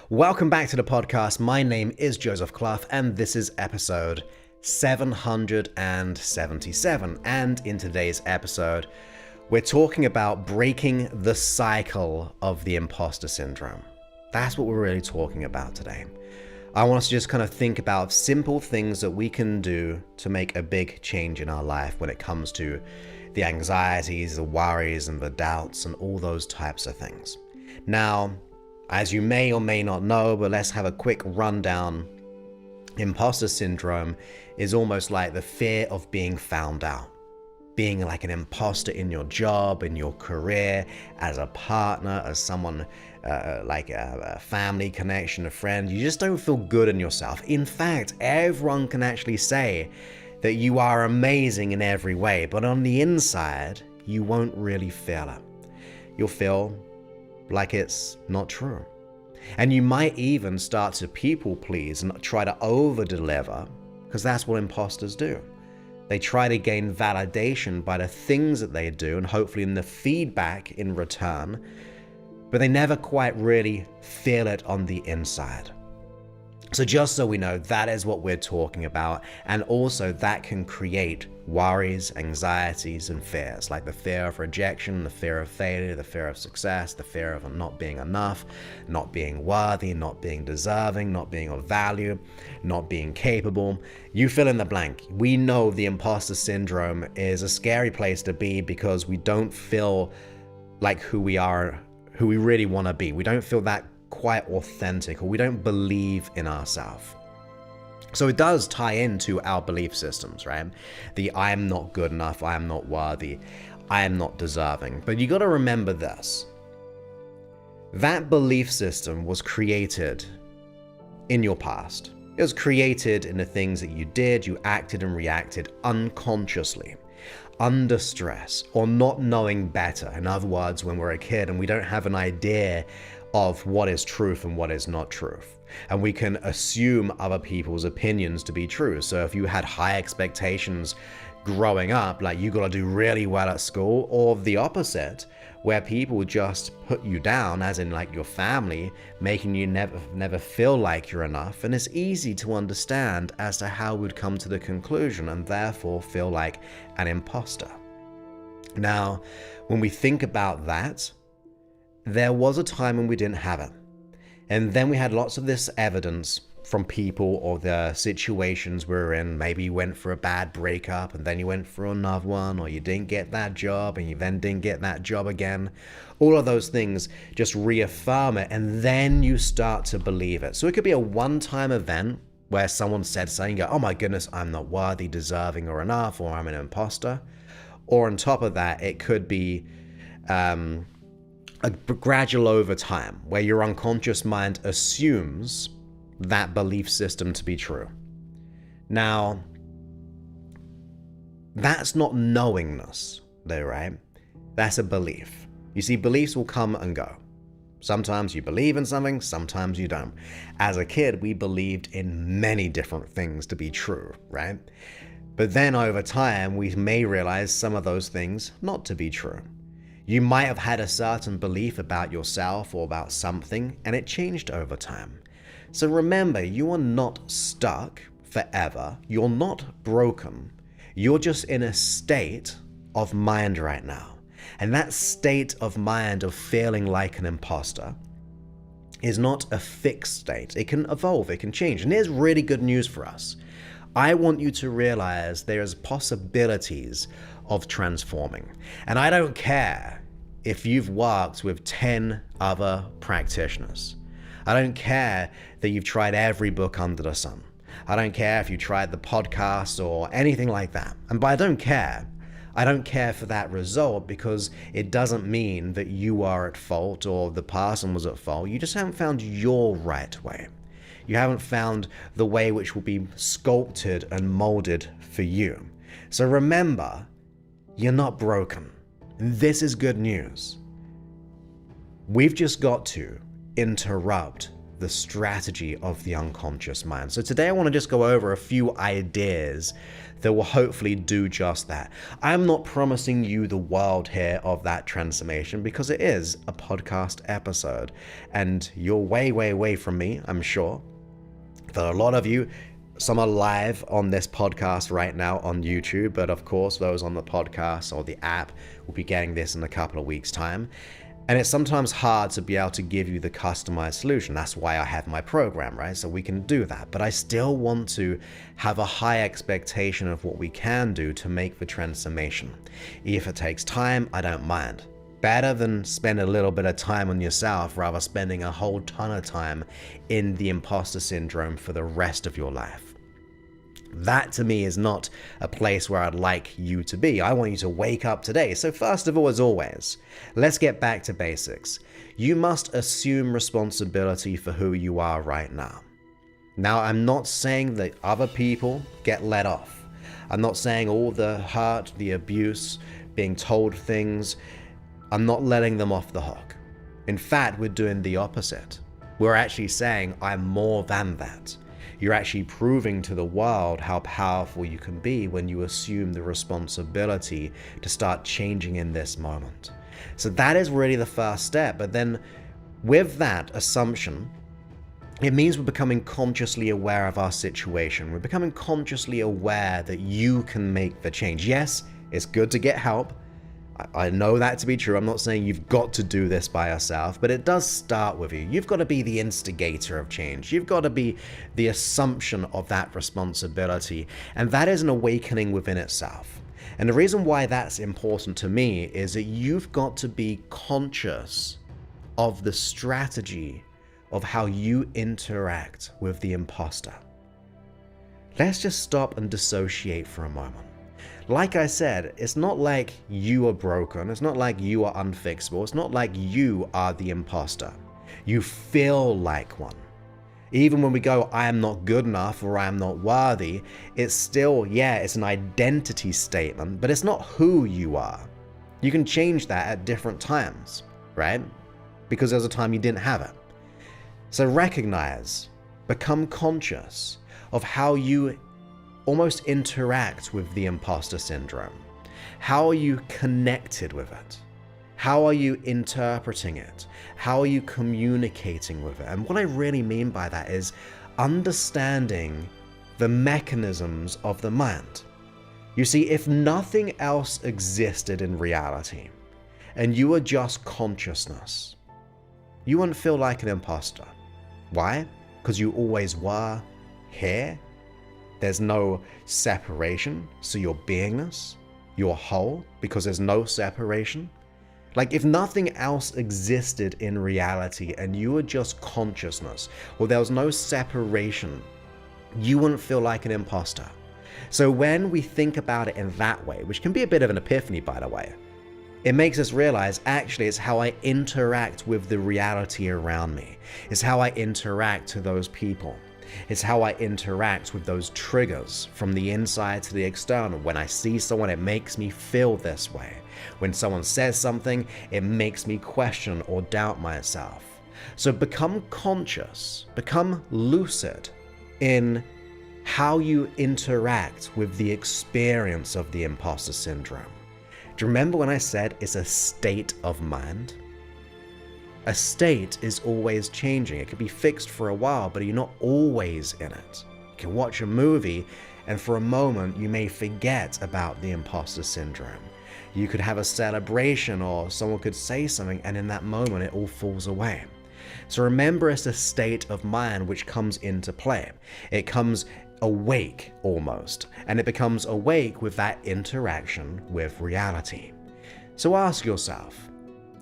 Welcome back to the podcast. My name is Joseph Clough, and this is episode 777. And in today's episode, we're talking about breaking the cycle of the imposter syndrome. That's what we're really talking about today. I want us to just kind of think about simple things that we can do to make a big change in our life when it comes to the anxieties, the worries, and the doubts, and all those types of things. Now, as you may or may not know, but let's have a quick rundown. Imposter syndrome is almost like the fear of being found out. Being like an imposter in your job, in your career, as a partner, as someone like a family connection, a friend. You just don't feel good in yourself. In fact, everyone can actually say that you are amazing in every way, but on the inside, you won't really feel it. You'll feel like it's not true. And you might even start to people please and try to over deliver, because that's what imposters do. They try to gain validation by the things that they do and hopefully in the feedback in return, but they never quite really feel it on the inside. So just so we know, that is what we're talking about. And also that can create worries, anxieties, and fears, like the fear of rejection, the fear of failure, the fear of success, the fear of not being enough, not being worthy, not being deserving, not being of value, not being capable. You fill in the blank. We know the imposter syndrome is a scary place to be because we don't feel like who we are, who we really want to be. We don't feel that quite authentic, or we don't believe in ourselves. So it does tie into our belief systems, right? The I am not good enough, I am not worthy, I am not deserving. But you got to remember this. That belief system was created in your past. It was created in the things that you did, you acted and reacted unconsciously, under stress, or not knowing better. In other words, when we're a kid and we don't have an idea of what is truth and what is not truth. And we can assume other people's opinions to be true. So if you had high expectations growing up, like you got to do really well at school, or the opposite, where people just put you down, as in like your family, making you never feel like you're enough. And it's easy to understand as to how we'd come to the conclusion and therefore feel like an imposter. Now, when we think about that, there was a time when we didn't have it. And then we had lots of this evidence from people or the situations we were in. Maybe you went for a bad breakup and then you went for another one, or you didn't get that job and you then didn't get that job again. All of those things just reaffirm it, and then you start to believe it. So it could be a one-time event where someone said something, you go, oh my goodness, I'm not worthy, deserving, or enough, or I'm an imposter. Or on top of that, it could be a gradual over time where your unconscious mind assumes that belief system to be true. Now, that's not knowingness though, right? That's a belief. You see, beliefs will come and go. Sometimes you believe in something, sometimes you don't. As a kid, we believed in many different things to be true, right? But then over time, we may realize some of those things not to be true. You might have had a certain belief about yourself or about something, and it changed over time. So remember, you are not stuck forever. You're not broken. You're just in a state of mind right now. And that state of mind of feeling like an imposter is not a fixed state. It can evolve, it can change. And here's really good news for us. I want you to realize there's possibilities of transforming. And I don't care if you've worked with 10 other practitioners. I don't care that you've tried every book under the sun. I don't care if you tried the podcast or anything like that. And by I don't care for that result, because it doesn't mean that you are at fault or the person was at fault. You just haven't found your right way. You haven't found the way which will be sculpted and molded for you. So remember, you're not broken. And this is good news. We've just got to interrupt the strategy of the unconscious mind. So today I want to just go over a few ideas that will hopefully do just that. I'm not promising you the world here of that transformation because it is a podcast episode and you're way, way away from me, I'm sure. For a lot of you, some are live on this podcast right now on YouTube, but of course those on the podcast or the app will be getting this in a couple of weeks' time. And it's sometimes hard to be able to give you the customized solution. That's why I have my program, right? So we can do that. But I still want to have a high expectation of what we can do to make the transformation. If it takes time, I don't mind. Better than spend a little bit of time on yourself, rather spending a whole ton of time in the imposter syndrome for the rest of your life. That to me is not a place where I'd like you to be. I want you to wake up today. So first of all, as always, let's get back to basics. You must assume responsibility for who you are right now. Now, I'm not saying that other people get let off. I'm not saying all the hurt, the abuse, being told things, I'm not letting them off the hook. In fact, we're doing the opposite. We're actually saying, I'm more than that. You're actually proving to the world how powerful you can be when you assume the responsibility to start changing in this moment. So that is really the first step. But then with that assumption, it means we're becoming consciously aware of our situation. We're becoming consciously aware that you can make the change. Yes, it's good to get help. I know that to be true. I'm not saying you've got to do this by yourself, but it does start with you. You've got to be the instigator of change. You've got to be the assumption of that responsibility. And that is an awakening within itself. And the reason why that's important to me is that you've got to be conscious of the strategy of how you interact with the imposter. Let's just stop and dissociate for a moment. Like I said, it's not like you are broken. It's not like you are unfixable. It's not like you are the imposter. You feel like one. Even when we go, I am not good enough or I am not worthy, it's still, it's an identity statement, but it's not who you are. You can change that at different times, right? Because there's a time you didn't have it. So recognize, become conscious of how you almost interact with the imposter syndrome. How are you connected with it? How are you interpreting it? How are you communicating with it? And what I really mean by that is understanding the mechanisms of the mind. You see, if nothing else existed in reality and you were just consciousness, you wouldn't feel like an imposter. Why? Because you always were here. There's no separation, so your beingness, you're whole because there's no separation. Like if nothing else existed in reality and you were just consciousness, or there was no separation, you wouldn't feel like an imposter. So when we think about it in that way, which can be a bit of an epiphany by the way, it makes us realize actually it's how I interact with the reality around me. It's how I interact to those people. It's how I interact with those triggers from the inside to the external. When I see someone, it makes me feel this way. When someone says something, it makes me question or doubt myself. So become conscious, become lucid in how you interact with the experience of the imposter syndrome. Do you remember when I said it's a state of mind? A state is always changing. It can be fixed for a while, but you're not always in it. You can watch a movie and for a moment you may forget about the imposter syndrome. You could have a celebration or someone could say something and in that moment it all falls away. So remember, it's a state of mind which comes into play. It comes awake almost, and it becomes awake with that interaction with reality. So ask yourself,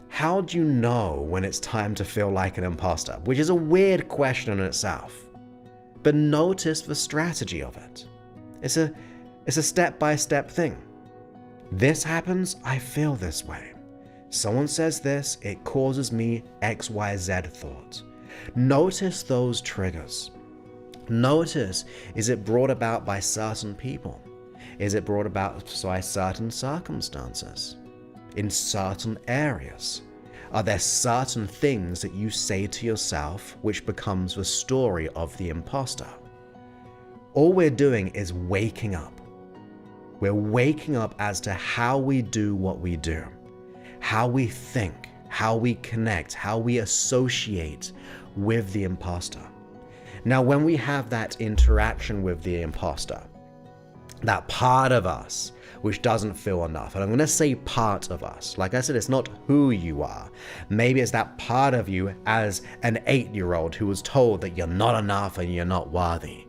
how do you know when it's time to feel like an imposter? Which is a weird question in itself. But notice the strategy of it. It's a step-by-step thing. This happens, I feel this way. Someone says this, it causes me XYZ thoughts. Notice those triggers. Notice, is it brought about by certain people? Is it brought about by certain circumstances? In certain areas? Are there certain things that you say to yourself which becomes the story of the imposter? All we're doing is waking up. We're waking up as to how we do what we do, how we think, how we connect, how we associate with the imposter. Now, when we have that interaction with the imposter, that part of us which doesn't feel enough, and I'm going to say part of us. Like I said, it's not who you are. Maybe it's that part of you as an 8-year-old who was told that you're not enough and you're not worthy.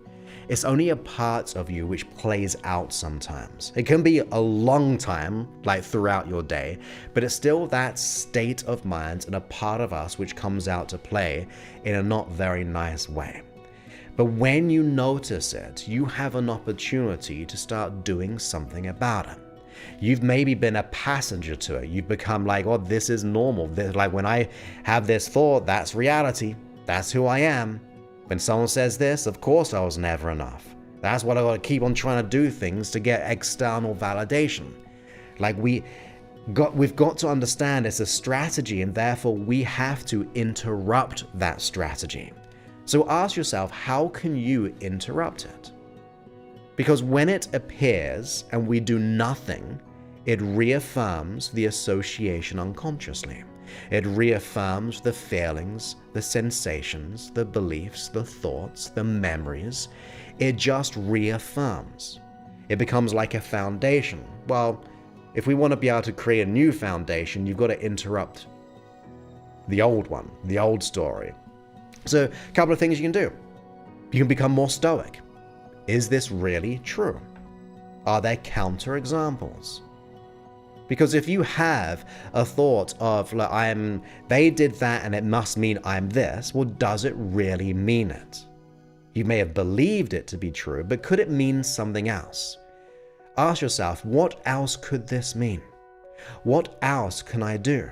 It's only a part of you which plays out sometimes. It can be a long time, like throughout your day, but it's still that state of mind and a part of us which comes out to play in a not very nice way. But when you notice it, you have an opportunity to start doing something about it. You've maybe been a passenger to it. You've become like, oh, this is normal. Like when I have this thought, that's reality. That's who I am. When someone says this, of course I was never enough. That's what I got to keep on trying to do things to get external validation. Like we've got to understand it's a strategy, and therefore we have to interrupt that strategy. So ask yourself, how can you interrupt it? Because when it appears and we do nothing, it reaffirms the association unconsciously. It reaffirms the feelings, the sensations, the beliefs, the thoughts, the memories. It just reaffirms. It becomes like a foundation. Well, if we want to be able to create a new foundation, you've got to interrupt the old one, the old story. So, a couple of things you can do. You can become more stoic. Is this really true? Are there counterexamples? Because if you have a thought of, like, they did that and it must mean I'm this, well, does it really mean it? You may have believed it to be true, but could it mean something else? Ask yourself, what else could this mean? What else can I do?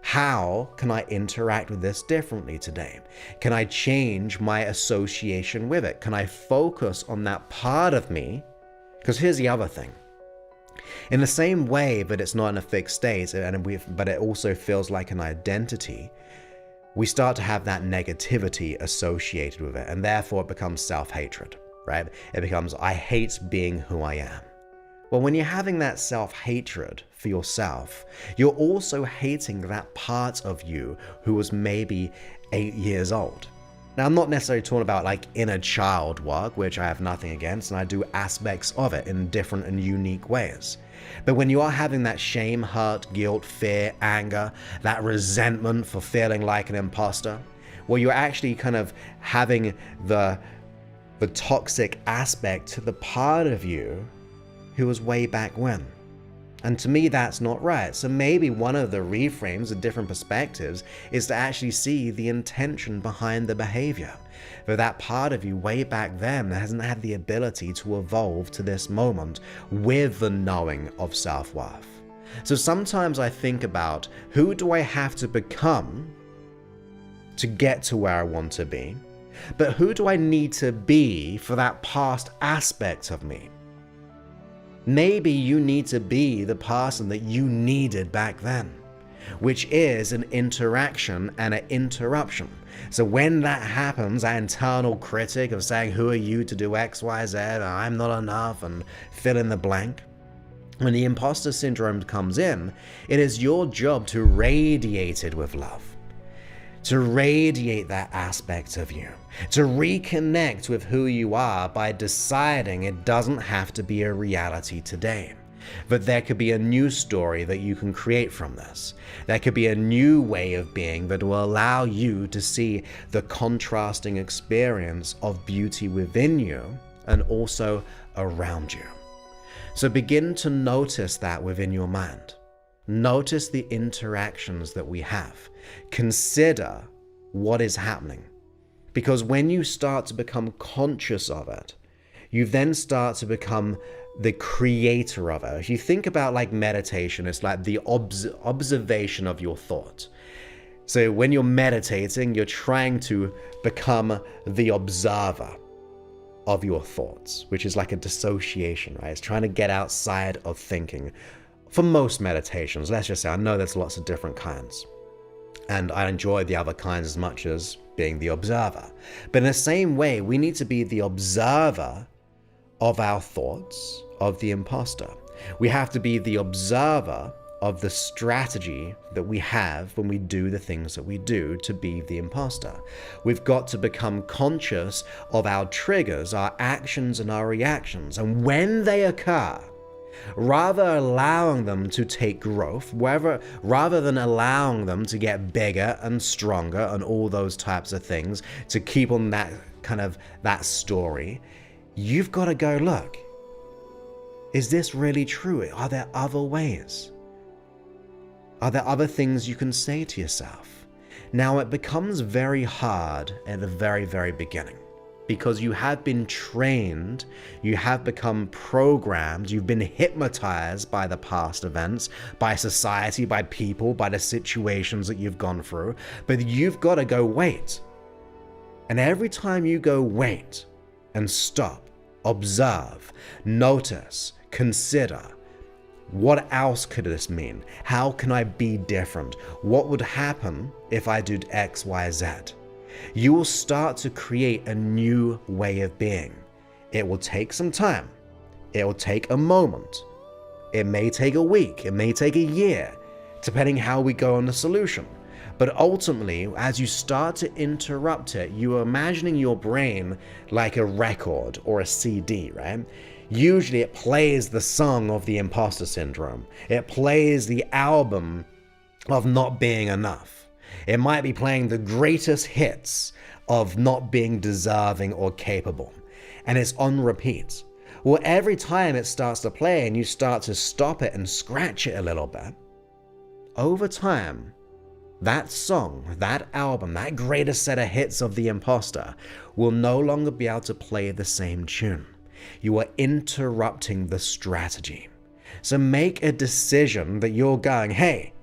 How can I interact with this differently today? Can I change my association with it? Can I focus on that part of me? Because here's the other thing. In the same way that it's not in a fixed state, but it also feels like an identity, we start to have that negativity associated with it, and therefore it becomes self-hatred, right? It becomes, I hate being who I am. Well, when you're having that self-hatred for yourself, you're also hating that part of you who was maybe 8 years old. Now, I'm not necessarily talking about like inner child work, which I have nothing against, and I do aspects of it in different and unique ways. But when you are having that shame, hurt, guilt, fear, anger, that resentment for feeling like an imposter, well, you're actually kind of having the toxic aspect to the part of you who was way back when. And to me, that's not right. So maybe one of the reframes, the different perspectives, is to actually see the intention behind the behavior. But that part of you way back then hasn't had the ability to evolve to this moment with the knowing of self-worth. So sometimes I think about, who do I have to become to get to where I want to be? But who do I need to be for that past aspect of me? Maybe you need to be the person that you needed back then, which is an interaction and an interruption. So when that happens, that internal critic of saying, who are you to do X, Y, Z, I'm not enough, and fill in the blank. When the imposter syndrome comes in, it is your job to radiate it with love. To radiate that aspect of you, to reconnect with who you are by deciding it doesn't have to be a reality today, but there could be a new story that you can create from this. There could be a new way of being that will allow you to see the contrasting experience of beauty within you and also around you. So begin to notice that within your mind. Notice the interactions that we have. Consider what is happening. Because when you start to become conscious of it, you then start to become the creator of it. If you think about like meditation, it's like the observation of your thought. So when you're meditating, you're trying to become the observer of your thoughts, which is like a dissociation, right? It's trying to get outside of thinking. For most meditations, let's just say, I know there's lots of different kinds. And I enjoy the other kinds as much as being the observer. But in the same way, we need to be the observer of our thoughts of the imposter. We have to be the observer of the strategy that we have when we do the things that we do to be the imposter. We've got to become conscious of our triggers, our actions and our reactions. And when they occur, rather allowing them to take growth, rather than allowing them to get bigger and stronger and all those types of things, to keep on that story, you've got to go, look, is this really true? Are there other ways? Are there other things you can say to yourself? Now, it becomes very hard at the very, very beginning because you have been trained, you have become programmed, you've been hypnotized by the past events, by society, by people, by the situations that you've gone through. But you've got to go wait. And every time you go wait and stop, observe, notice, consider, what else could this mean? How can I be different? What would happen if I did X, Y, Z? You will start to create a new way of being. It will take some time. It will take a moment. It may take a week. It may take a year, depending how we go on the solution. But ultimately, as you start to interrupt it, you are imagining your brain like a record or a CD, right? Usually it plays the song of the imposter syndrome. It plays the album of not being enough. It might be playing the greatest hits of not being deserving or capable. And it's on repeat. Well, every time it starts to play and you start to stop it and scratch it a little bit, over time, that song, that album, that greatest set of hits of the imposter will no longer be able to play the same tune. You are interrupting the strategy. So make a decision that you're going, hey,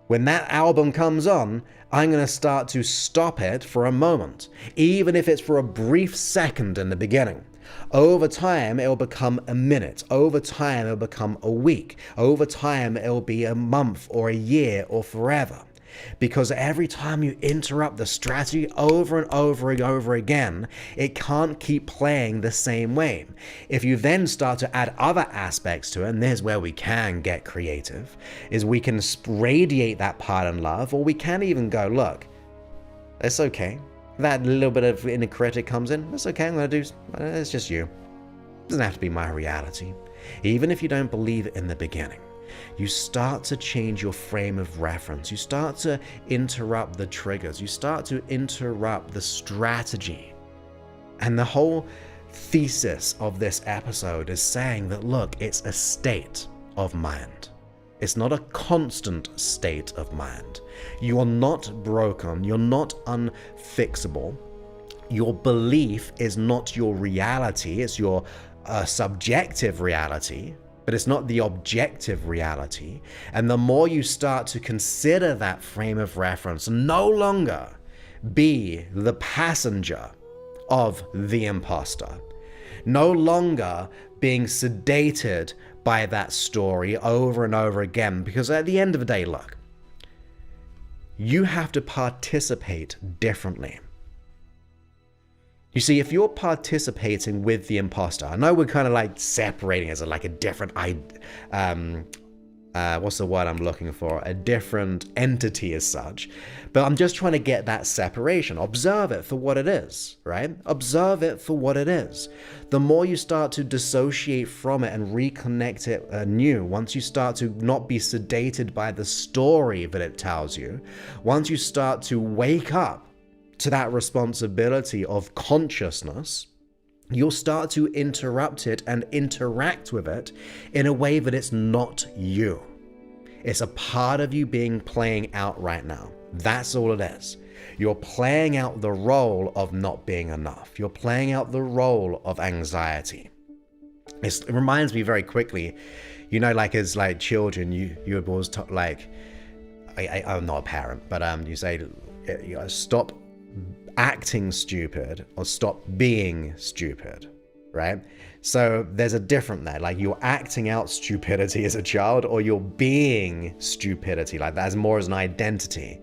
when that album comes on, I'm going to start to stop it for a moment, even if it's for a brief second in the beginning. Over time, it'll become a minute. Over time, it'll become a week. Over time, it'll be a month or a year or forever. Because every time you interrupt the strategy over and over and over again, it can't keep playing the same way. If you then start to add other aspects to it, and there's where we can get creative, is we can radiate that part in love, or we can even go, look, it's okay. That little bit of inner critic comes in, it's okay, it's just you. It doesn't have to be my reality. Even if you don't believe it in the beginning. You start to change your frame of reference. You start to interrupt the triggers. You start to interrupt the strategy. And the whole thesis of this episode is saying that, look, it's a state of mind. It's not a constant state of mind. You are not broken. You're not unfixable. Your belief is not your reality. It's your subjective reality. But it's not the objective reality. And the more you start to consider that frame of reference, no longer be the passenger of the imposter, no longer being sedated by that story over and over again. Because at the end of the day, look, you have to participate differently. You see, if you're participating with the imposter, I know we're kind of like separating as a different, what's the word I'm looking for? A different entity as such. But I'm just trying to get that separation. Observe it for what it is, right? Observe it for what it is. The more you start to dissociate from it and reconnect it anew, once you start to not be sedated by the story that it tells you, once you start to wake up to that responsibility of consciousness, you'll start to interrupt it and interact with it in a way that it's not you. It's a part of you playing out right now. That's all it is. You're playing out the role of not being enough. You're playing out the role of anxiety. It reminds me very quickly, as children, you would always talk I'm not a parent, but you say, stop acting stupid or stop being stupid, right? So there's a difference there. You're acting out stupidity as a child, or you're being stupidity, that as more as an identity,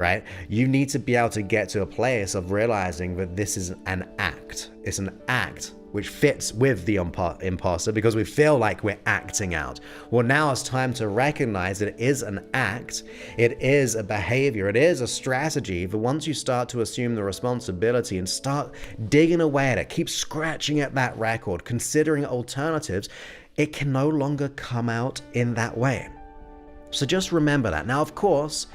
right? You need to be able to get to a place of realizing that this is an act. It's an act which fits with the imposter because we feel like we're acting out. Well, now it's time to recognize that it is an act, it is a behavior, it is a strategy. But once you start to assume the responsibility and start digging away at it, keep scratching at that record, considering alternatives, it can no longer come out in that way. So just remember that. Now, of course,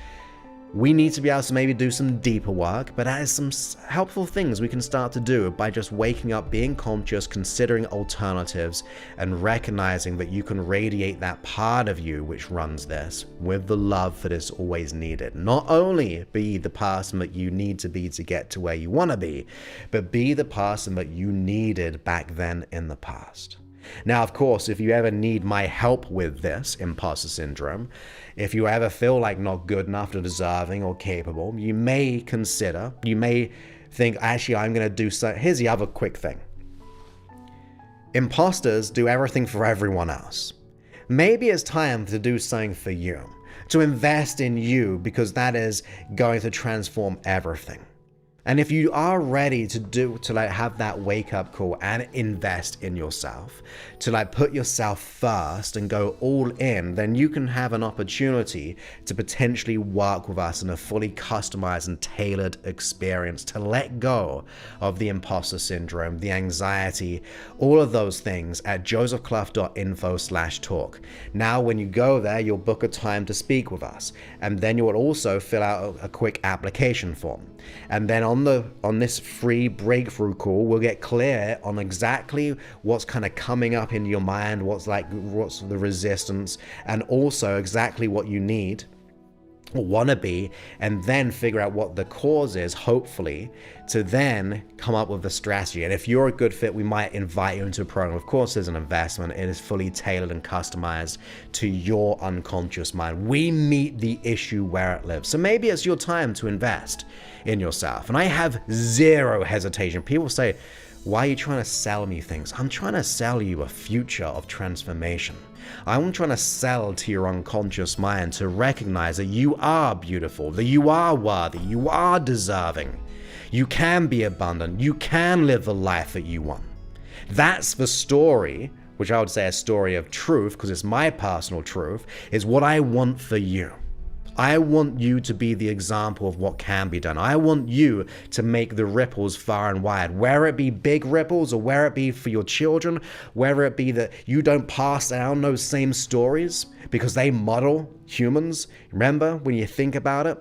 we need to be able to maybe do some deeper work, but that is some helpful things we can start to do by just waking up, being conscious, considering alternatives, and recognizing that you can radiate that part of you which runs this with the love that is always needed. Not only be the person that you need to be to get to where you want to be, but be the person that you needed back then in the past. Now, of course, if you ever need my help with this imposter syndrome, if you ever feel like not good enough or deserving or capable, you may think, actually, I'm going to do so. Here's the other quick thing. Imposters do everything for everyone else. Maybe it's time to do something for you, to invest in you, because that is going to transform everything. And if you are ready to have that wake up call and invest in yourself, to put yourself first and go all in, then you can have an opportunity to potentially work with us in a fully customized and tailored experience to let go of the imposter syndrome, the anxiety, all of those things at josephclough.info/talk. Now, when you go there, you'll book a time to speak with us, and then you will also fill out a quick application form. And then on this free breakthrough call, we'll get clear on exactly what's kind of coming up in your mind, what's the resistance, and also exactly what you need or want to be, and then figure out what the cause is, hopefully, to then come up with a strategy. And if you're a good fit, we might invite you into a program. Of course, there's an investment. It is fully tailored and customized to your unconscious mind. We meet the issue where it lives. So maybe it's your time to invest in yourself. And I have zero hesitation. People say, why are you trying to sell me things? I'm trying to sell you a future of transformation. I'm trying to sell to your unconscious mind to recognize that you are beautiful, that you are worthy, you are deserving. You can be abundant. You can live the life that you want. That's the story, which I would say a story of truth, because it's my personal truth, is what I want for you. I want you to be the example of what can be done. I want you to make the ripples far and wide, whether it be big ripples or whether it be for your children, whether it be that you don't pass down those same stories because they model humans. Remember, when you think about it,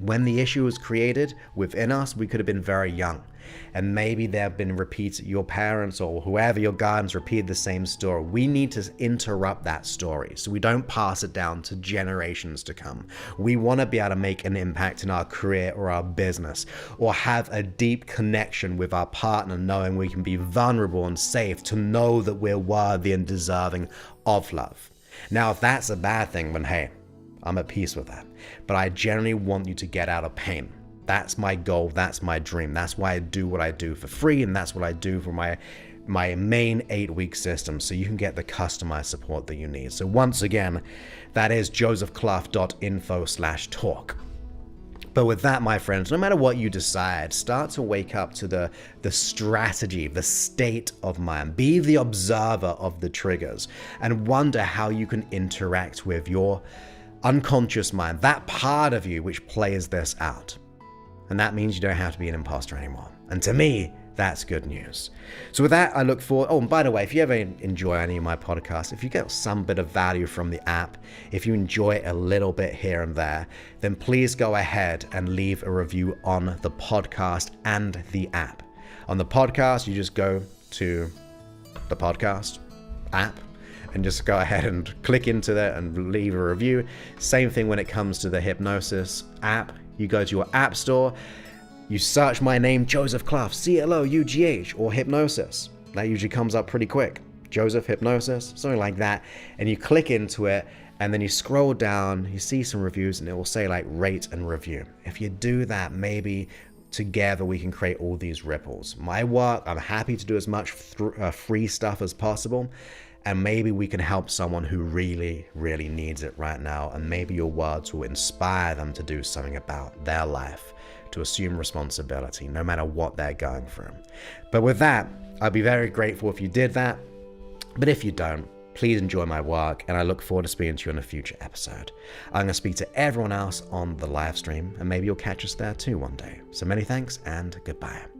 when the issue was created within us, we could have been very young. And maybe there have been repeats, your parents or whoever your guardians repeated the same story. We need to interrupt that story so we don't pass it down to generations to come. We want to be able to make an impact in our career or our business, or have a deep connection with our partner, knowing we can be vulnerable and safe, to know that we're worthy and deserving of love. Now, if that's a bad thing, then hey, I'm at peace with that. But I generally want you to get out of pain. That's my goal. That's my dream. That's why I do what I do for free. And that's what I do for my main 8-week system, so you can get the customized support that you need. So once again, that is josephclough.info/talk. But with that, my friends, no matter what you decide, start to wake up to the strategy, the state of mind. Be the observer of the triggers and wonder how you can interact with your unconscious mind, that part of you which plays this out. And that means you don't have to be an imposter anymore. And to me, that's good news. So with that, I look forward. Oh, and by the way, if you ever enjoy any of my podcasts, if you get some bit of value from the app, if you enjoy it a little bit here and there, then please go ahead and leave a review on the podcast and the app. On the podcast, you just go to the podcast app and just go ahead and click into that and leave a review. Same thing when it comes to the hypnosis app. You go to your app store, you search my name, Joseph Clough, CLOUGH, or hypnosis. That usually comes up pretty quick. Joseph Hypnosis, something like that. And you click into it, and then you scroll down, you see some reviews, and it will say rate and review. If you do that, maybe together we can create all these ripples. My work, I'm happy to do as much free stuff as possible. And maybe we can help someone who really, really needs it right now. And maybe your words will inspire them to do something about their life, to assume responsibility, no matter what they're going through. But with that, I'd be very grateful if you did that. But if you don't, please enjoy my work, and I look forward to speaking to you in a future episode. I'm going to speak to everyone else on the live stream, and maybe you'll catch us there too one day. So many thanks, and goodbye.